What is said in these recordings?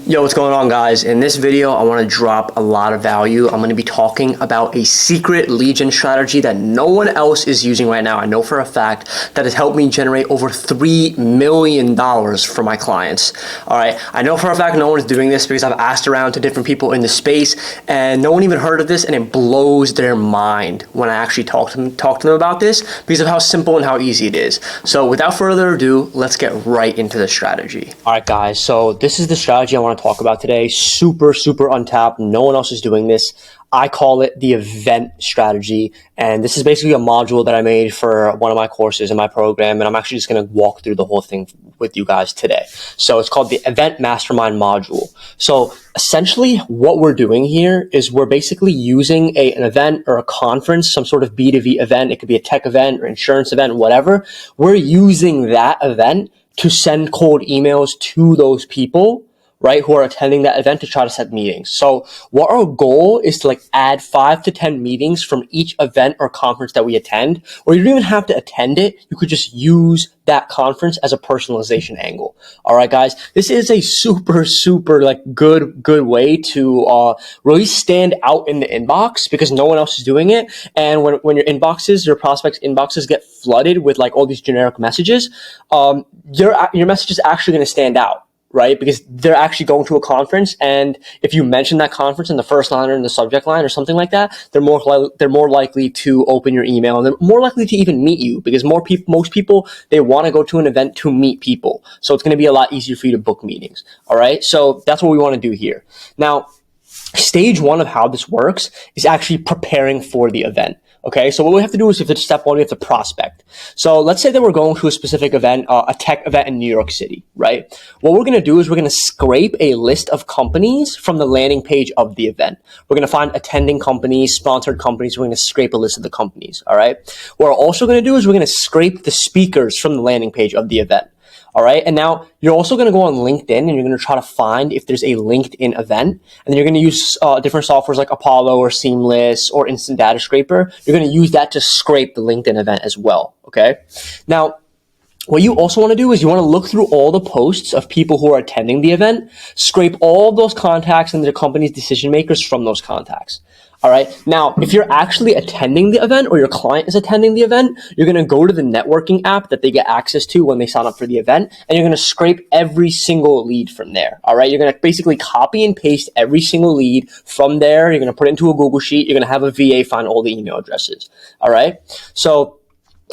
Yo, what's going on, guys? In this video, I want to drop a lot of value. I'm going to be talking about a secret lead gen strategy that no one else is using right now. I know for a fact that has helped me generate over $3 million for my clients. All right. I know for a fact no one is doing this because I've asked around to different people in the space and no one even heard of this, and it blows their mind when I actually talk to them about this because of how simple and how easy it is. So without further ado, let's get right into the strategy. All right, guys. So this is the strategy I want to talk about today. Super untapped. No one else is doing this. I call it the event strategy. And this is basically a module that I made for one of my courses in my program. And I'm actually just going to walk through the whole thing with you guys today. So it's called the Event Mastermind module. So essentially what we're doing here is we're basically using an event or a conference, some sort of B2B event. It could be a tech event or insurance event, whatever. We're using that event to send cold emails to those people, right, who are attending that event to try to set meetings. So what our goal is to add 5 to 10 meetings from each event or conference that we attend, or you don't even have to attend it. You could just use that conference as a personalization angle. All right, guys, this is a super good way to really stand out in the inbox because no one else is doing it. And when your prospects inboxes get flooded with all these generic messages, your message is actually going to stand out, right? Because they're actually going to a conference, and if you mention that conference in the first line or in the subject line or something like that, they're more likely to open your email, and they're more likely to even meet you because most people, they want to go to an event to meet people. So it's going to be a lot easier for you to book meetings. All right. So that's what we want to do here. Now, stage one of how this works is actually preparing for the event. Okay, so what we have to do is step one, we have to prospect. So let's say that we're going to a specific event, a tech event in New York City, right? What we're going to do is we're going to scrape a list of companies from the landing page of the event. We're going to find attending companies, sponsored companies. We're going to scrape a list of the companies, all right? What we're also going to do is we're going to scrape the speakers from the landing page of the event. All right. And now you're also going to go on LinkedIn and you're going to try to find if there's a LinkedIn event, and then you're going to use different softwares like Apollo or Seamless or Instant Data Scraper. You're going to use that to scrape the LinkedIn event as well. Okay. Now, what you also want to do is you want to look through all the posts of people who are attending the event, scrape all those contacts and their company's decision makers from those contacts. All right. Now, if you're actually attending the event or your client is attending the event, you're going to go to the networking app that they get access to when they sign up for the event, and you're going to scrape every single lead from there. All right. You're going to basically copy and paste every single lead from there. You're going to put it into a Google Sheet. You're going to have a VA find all the email addresses. All right. So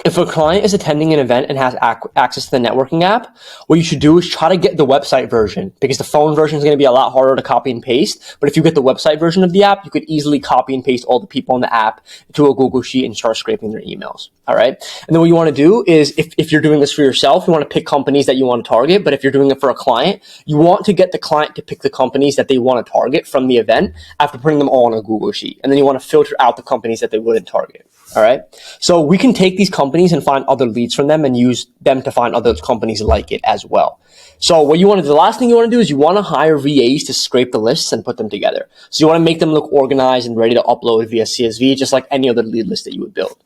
if a client is attending an event and has access to the networking app, what you should do is try to get the website version, because the phone version is going to be a lot harder to copy and paste. But if you get the website version of the app, you could easily copy and paste all the people in the app to a Google Sheet and start scraping their emails. All right. And then what you want to do is if you're doing this for yourself, you want to pick companies that you want to target. But if you're doing it for a client, you want to get the client to pick the companies that they want to target from the event after putting them all on a Google Sheet. And then you want to filter out the companies that they wouldn't target. All right. So we can take these companies and find other leads from them and use them to find other companies like it as well. So the last thing you want to do is you want to hire VAs to scrape the lists and put them together. So you want to make them look organized and ready to upload via CSV, just like any other lead list that you would build.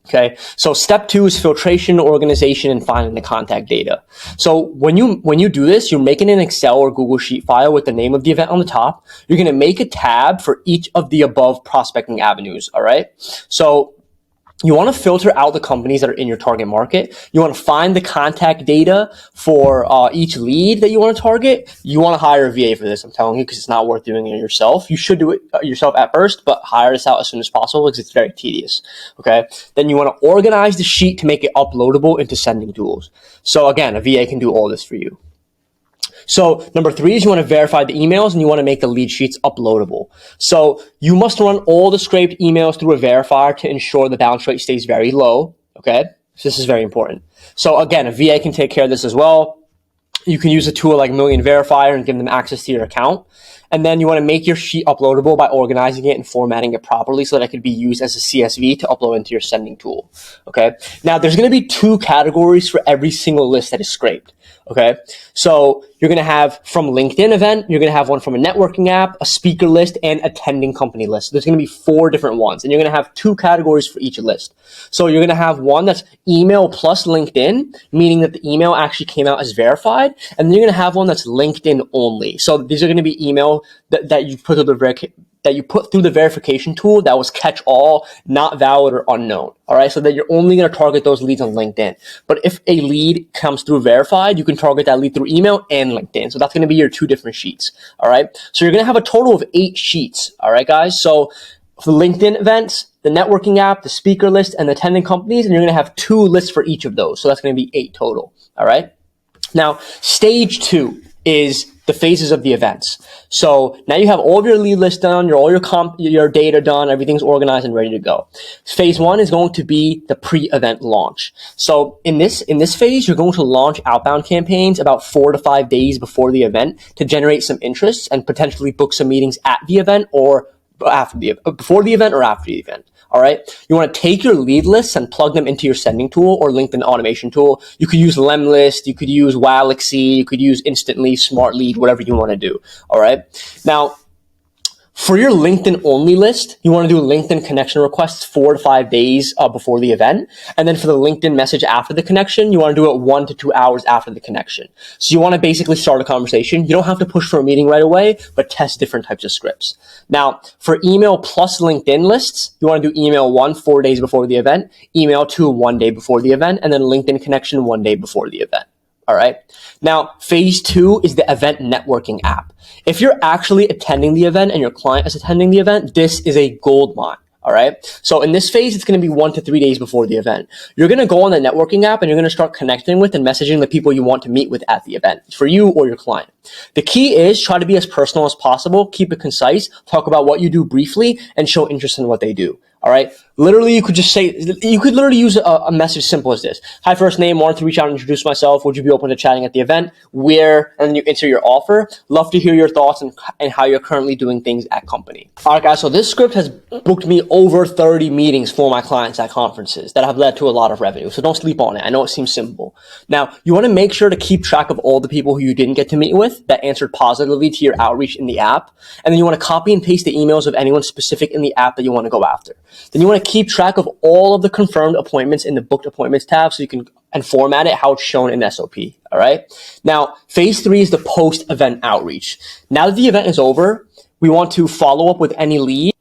Okay. So step 2 is filtration, organization, and finding the contact data. So when you do this, you're making an Excel or Google Sheet file with the name of the event on the top. You're going to make a tab for each of the above prospecting avenues. All right. So you want to filter out the companies that are in your target market. You want to find the contact data for each lead that you want to target. You want to hire a VA for this, I'm telling you, because it's not worth doing it yourself. You should do it yourself at first, but hire this out as soon as possible because it's very tedious. Okay. Then you want to organize the sheet to make it uploadable into sending tools. So again, a VA can do all this for you. So number 3 is you want to verify the emails and you want to make the lead sheets uploadable. So you must run all the scraped emails through a verifier to ensure the bounce rate stays very low. Okay. So this is very important. So again, a VA can take care of this as well. You can use a tool like Million Verifier and give them access to your account. And then you want to make your sheet uploadable by organizing it and formatting it properly so that it could be used as a CSV to upload into your sending tool. Okay. Now there's going to be 2 categories for every single list that is scraped. Okay. So you're going to have from LinkedIn event, you're going to have one from a networking app, a speaker list, and attending company list. So there's going to be 4 different ones, and you're going to have 2 categories for each list. So you're going to have one that's email plus LinkedIn, meaning that the email actually came out as verified. And then you're going to have one that's LinkedIn only. So these are going to be email that you put through the verification tool that was catch all, not valid or unknown. All right. So that you're only going to target those leads on LinkedIn. But if a lead comes through verified, you can target that lead through email and LinkedIn. So that's going to be your 2 different sheets. All right. So you're going to have a total of 8 sheets. All right, guys. So for LinkedIn events, the networking app, the speaker list, and the attending companies, and you're going to have 2 lists for each of those. So that's going to be 8 total. All right. Now, stage 2 is the phases of the events. So now you have all of your lead list done, your data done, everything's organized and ready to go. Phase 1 is going to be the pre-event launch. So in this phase, you're going to launch outbound campaigns about 4 to 5 days before the event to generate some interest and potentially book some meetings at the event or before the event or after the event. All right. You want to take your lead lists and plug them into your sending tool or LinkedIn automation tool. You could use Lemlist. You could use Walaxy. You could use Instantly, Smart Lead, whatever you want to do. All right. Now, for your LinkedIn only list, you want to do LinkedIn connection requests 4 to 5 days before the event. And then for the LinkedIn message after the connection, you want to do it 1 to 2 hours after the connection. So you want to basically start a conversation. You don't have to push for a meeting right away, but test different types of scripts. Now, for email plus LinkedIn lists, you want to do email 1 4 days before the event, email 2 1 day before the event, and then LinkedIn connection 1 day before the event. All right. Now, phase 2 is the event networking app. If you're actually attending the event and your client is attending the event, this is a gold mine. All right. So in this phase, it's going to be 1 to 3 days before the event. You're going to go on the networking app and you're going to start connecting with and messaging the people you want to meet with at the event for you or your client. The key is try to be as personal as possible, keep it concise, talk about what you do briefly, and show interest in what they do. All right. Literally, you could literally use a message simple as this. Hi, first name, wanted to reach out and introduce myself. Would you be open to chatting at the event? Where? And then you enter your offer. Love to hear your thoughts and how you're currently doing things at company. All right, guys. So this script has booked me over 30 meetings for my clients at conferences that have led to a lot of revenue. So don't sleep on it. I know it seems simple. Now, you want to make sure to keep track of all the people who you didn't get to meet with that answered positively to your outreach in the app. And then you want to copy and paste the emails of anyone specific in the app that you want to go after. Then you want to keep track of all of the confirmed appointments in the booked appointments tab so you can and format it how it's shown in SOP. All right. Now, phase 3 is the post-event outreach. Now that the event is over, we want to follow up with any lead.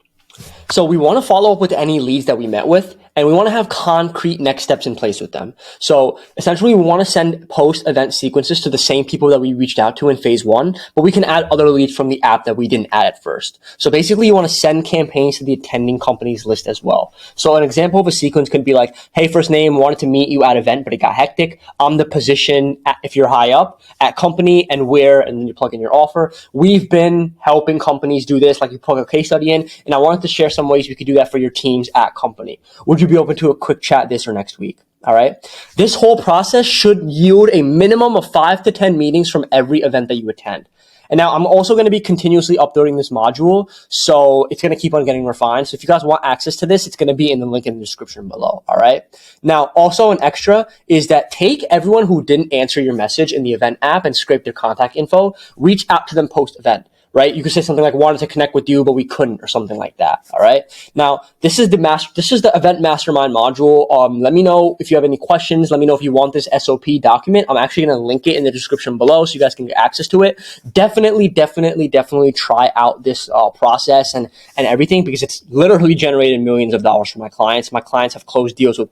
So we want to follow up with any leads that we met with, and we want to have concrete next steps in place with them. So essentially, we want to send post-event sequences to the same people that we reached out to in phase 1, but we can add other leads from the app that we didn't add at first. So basically, you want to send campaigns to the attending companies list as well. So an example of a sequence could be like, hey, first name, wanted to meet you at event, but it got hectic. I'm the position, if you're high up, at company and where, and then you plug in your offer. We've been helping companies do this, like you plug a case study in, and I wanted to share some ways we could do that for your teams at company. Would you be open to a quick chat this or next week? All right. This whole process should yield a minimum of 5 to 10 meetings from every event that you attend. And now I'm also going to be continuously uploading this module, so it's going to keep on getting refined. So if you guys want access to this, it's going to be in the link in the description below. All right. Now, also an extra is that take everyone who didn't answer your message in the event app and scrape their contact info, reach out to them post-event. Right? You could say something like wanted to connect with you, but we couldn't, or something like that. All right. Now, this is the Event Mastermind module. Let me know if you have any questions. Let me know if you want this SOP document. I'm actually going to link it in the description below so you guys can get access to it. Definitely try out this process and everything, because it's literally generated millions of dollars for my clients. My clients have closed deals with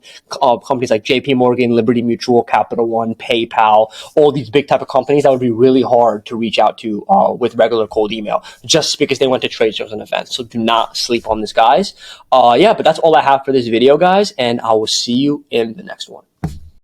companies like JP Morgan, Liberty Mutual, Capital One, PayPal, all these big type of companies that would be really hard to reach out to with regular cold email just because they went to trade shows and events. So do not sleep on this, guys. But that's all I have for this video, guys, and I will see you in the next one.